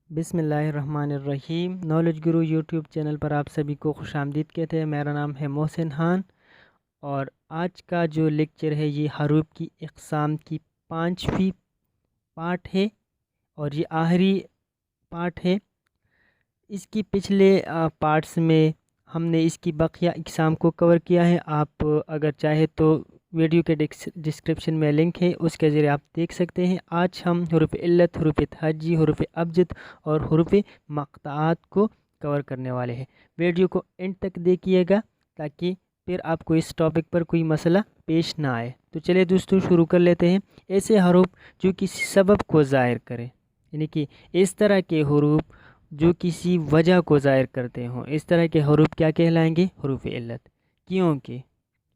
بسم اللہ الرحمن الرحیم۔ نالج گرو یوٹیوب چینل پر آپ سبھی کو خوش آمدید کہتے ہیں۔ میرا نام ہے محسن خان اور آج کا جو لیکچر ہے یہ حروف کی اقسام کی 5ویں پارٹ ہے اور یہ آخری پارٹ ہے۔ اس کی پچھلے پارٹس میں ہم نے اس کی بقیہ اقسام کو کور کیا ہے۔ آپ اگر چاہے تو ویڈیو کے ڈسکرپشن میں لنک ہے، اس کے ذریعے آپ دیکھ سکتے ہیں۔ آج ہم حروف علت، حروف تہجی، حروف ابجد اور حروف مقطعات کو کور کرنے والے ہیں۔ ویڈیو کو اینڈ تک دیکھیے گا تاکہ پھر آپ کو اس ٹاپک پر کوئی مسئلہ پیش نہ آئے۔ تو چلے دوستو شروع کر لیتے ہیں۔ ایسے حروف جو کسی سبب کو ظاہر کریں، یعنی کہ اس طرح کے حروف جو کسی وجہ کو ظاہر کرتے ہوں، اس طرح کے حروف کیا کہلائیں گے؟ حروف علت۔ کیونکہ،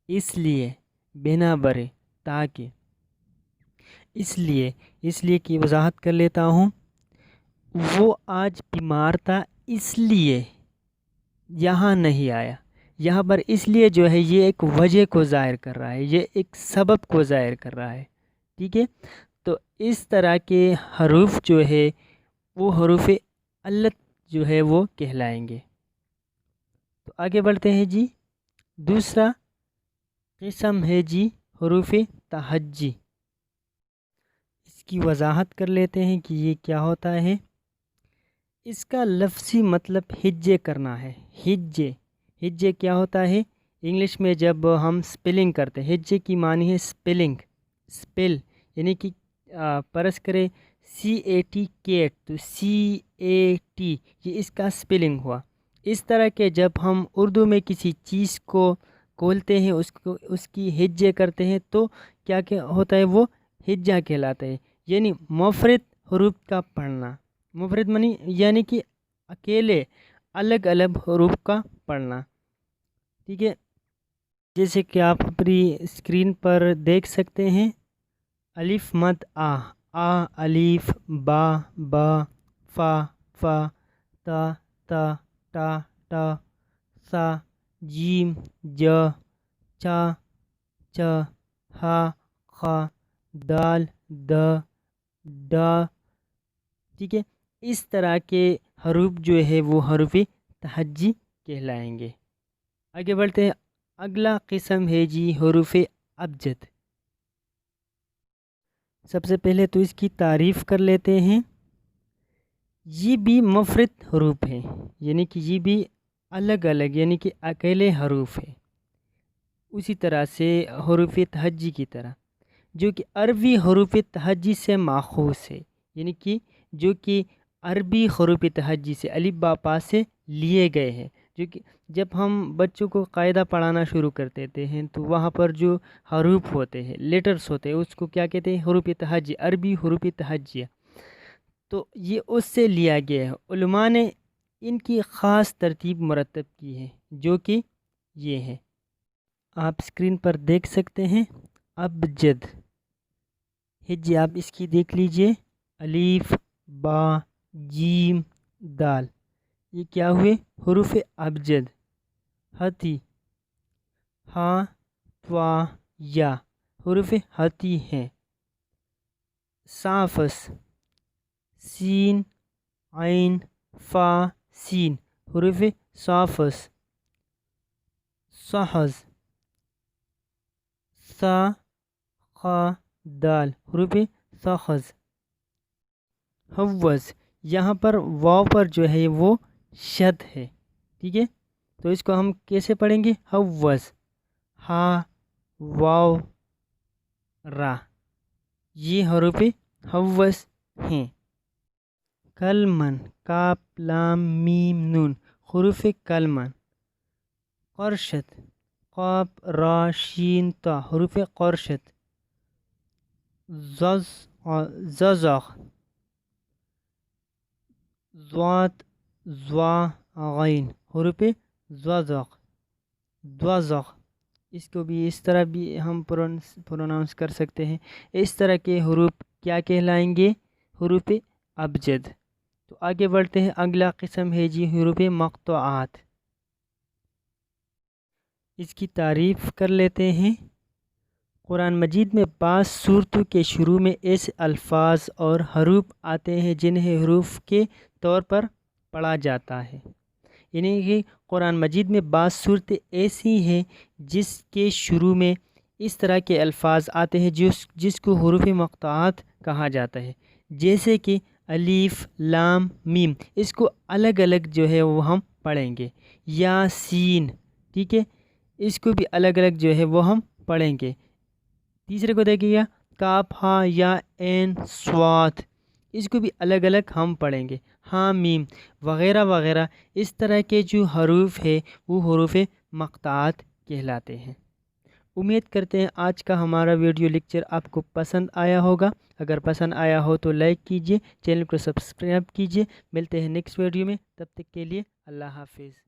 اس لیے، بنا برے، تاکہ، اس لیے کی وضاحت کر لیتا ہوں۔ وہ آج بیمار تھا اس لیے یہاں نہیں آیا۔ یہاں پر اس لیے جو ہے یہ ایک وجہ کو ظاہر کر رہا ہے، یہ ایک سبب کو ظاہر کر رہا ہے، ٹھیک ہے؟ تو اس طرح کے حروف جو ہے وہ حروف علت جو ہے وہ کہلائیں گے۔ تو آگے بڑھتے ہیں جی۔ دوسرا قسم ہے جی حروف تہجی۔ اس کی وضاحت کر لیتے ہیں کہ یہ کیا ہوتا ہے۔ اس کا لفظی مطلب ہجے کرنا ہے۔ ہجے کیا ہوتا ہے؟ انگلش میں جب ہم سپیلنگ کرتے ہیں، ہجے کی معنی ہے سپیلنگ، سپیل، یعنی کہ پرس کرے CAT کیٹ، تو CAT یہ اس کا سپیلنگ ہوا۔ اس طرح کے جب ہم اردو میں کسی چیز کو کھولتے ہیں، اس کی ہجے کرتے ہیں تو کیا ہوتا ہے؟ وہ ہجہ کہلاتا ہے، یعنی مفرد حروف کا پڑھنا۔ مفرد منی یعنی کہ اکیلے الگ الگ حروف کا پڑھنا، ٹھیک ہے؟ جیسے کہ آپ اپنی اسکرین پر دیکھ سکتے ہیں۔ الف مد آ الف، با فا تا ٹا سا جیم چ ہا خا دال ڈا، ٹھیک ہے؟ اس طرح کے حروف جو ہے وہ حروف تہجی کہلائیں گے۔ آگے بڑھتے ہیں۔ اگلا قسم ہے جی حروف ابجد۔ سب سے پہلے تو اس کی تعریف کر لیتے ہیں۔ یہ بھی مفرد حروف ہیں، یعنی کہ یہ بھی الگ الگ یعنی کہ اکیلے حروف ہیں، اسی طرح سے حروف تہجی کی طرح، جو کہ عربی حروف تہجی سے ماخوذ ہے، یعنی کہ جو کہ عربی حروف تہجی سے الف با پا سے لیے گئے ہیں۔ جو کہ جب ہم بچوں کو قاعدہ پڑھانا شروع کر دیتے ہیں تو وہاں پر جو حروف ہوتے ہیں، لیٹرز ہوتے ہیں، اس کو کیا کہتے ہیں؟ حروف تہجی، عربی حروف تہجیہ۔ تو یہ اس سے لیا گیا ہے۔ علماء نے ان کی خاص ترتیب مرتب کی ہے، جو کہ یہ ہے، آپ اسکرین پر دیکھ سکتے ہیں۔ ابجد ہجے آپ اس کی دیکھ لیجئے، الف، با، جیم، دال، یہ کیا ہوئے؟ حروف ابجد۔ ہتی، ہا، توا، یا، حروف ہتی ہیں۔ صافس، سین، عین، فا، سین، حروف صافس۔ صحز، سا، خا، دال، حروف صحز۔ حوز، یہاں پر واو پر جو ہے وہ شد ہے، ٹھیک ہے؟ تو اس کو ہم کیسے پڑھیں گے؟ حوز، ہا، واو، را، یہ حروف حوز ہیں۔ کلمن، کاف، لام، میم، نون، حروف کلمن۔ قرشت، قاف، را، شین، تا، حروف قرشت۔ ززغ، ضاد، ضا، غین، حروف ززغ۔ دوزغ، اس کو بھی اس طرح بھی ہم پروناؤنس کر سکتے ہیں۔ اس طرح کے حروف کیا کہلائیں گے؟ حروف ابجد۔ تو آگے بڑھتے ہیں۔ اگلا قسم ہے جی حروف مقطوعات۔ اس کی تعریف کر لیتے ہیں۔ قرآن مجید میں بعض سورتوں کے شروع میں ایسے الفاظ اور حروف آتے ہیں جنہیں حروف کے طور پر پڑھا جاتا ہے۔ یعنی کہ قرآن مجید میں بعض صورتیں ایسی ہیں جس کے شروع میں اس طرح کے الفاظ آتے ہیں جس کو حروف مقطعات کہا جاتا ہے، جیسے کہ الف، لام، میم۔ اس کو الگ الگ جو ہے وہ ہم پڑھیں گے۔ یا سین، ٹھیک ہے، اس کو بھی الگ الگ جو ہے وہ ہم پڑھیں گے۔ تیسرے کو دیکھیے گا کاف، ہا، یا، عین، صاد، اس کو بھی الگ الگ ہم پڑھیں گے۔ ہاں، میم وغیرہ وغیرہ، اس طرح کے جو حروف ہے وہ حروف مقطعات کہلاتے ہیں۔ امید کرتے ہیں آج کا ہمارا ویڈیو لیکچر آپ کو پسند آیا ہوگا۔ اگر پسند آیا ہو تو لائک کیجئے، چینل کو سبسکرائب کیجئے۔ ملتے ہیں نیکسٹ ویڈیو میں، تب تک کے لیے اللہ حافظ۔